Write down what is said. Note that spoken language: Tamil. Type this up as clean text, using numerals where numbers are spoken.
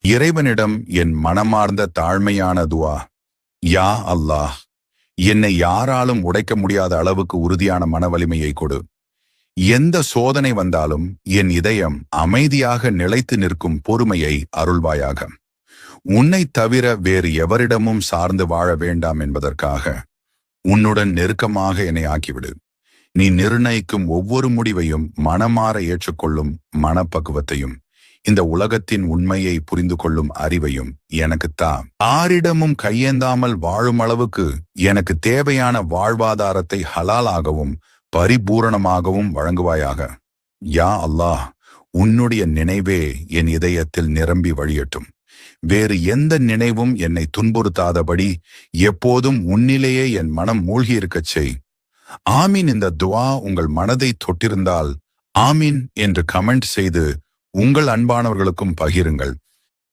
இறைவனிடம் என் மனமார்ந்த தாழ்மையான துவா. யா அல்லாஹ், என்னை யாராலும் உடைக்க முடியாத அளவுக்கு உறுதியான மன வலிமையை கொடு. எந்த சோதனை வந்தாலும் என் இதயம் அமைதியாக நிலைத்து நிற்கும் பொறுமையை அருள்வாயாக. உன்னைத் தவிர வேறு எவரிடமும் சார்ந்து வாழ வேண்டாம் என்பதற்காக உன்னுடன் நெருக்கமாக என்னை ஆக்கிவிடு. நீ நிர்ணயிக்கும் ஒவ்வொரு முடிவையும் மனமாற ஏற்றுக்கொள்ளும் மனப்பக்குவத்தையும் இந்த உலகத்தின் உண்மையை புரிந்து கொள்ளும் அறிவையும் எனக்குத்தா. ஆரிடமும் கையேந்தாமல் வாழும் அளவுக்கு எனக்கு தேவையான வாழ்வாதாரத்தை ஹலாலாகவும் பரிபூரணமாகவும் வழங்குவாயாக. யா அல்லாஹ், உன்னுடைய நினைவே என் இதயத்தில் நிரம்பி வழியட்டும். வேறு எந்த நினைவும் என்னை துன்புறுத்தாதபடி எப்போதும் உன்னிலேயே என் மனம் மூழ்கியிருக்கச் செய். ஆமீன். இந்த துவா உங்கள் மனதை தொட்டிருந்தால் ஆமீன் என்று கமெண்ட் செய்து உங்கள் அன்பானவர்களுக்கும் பகிருங்கள்.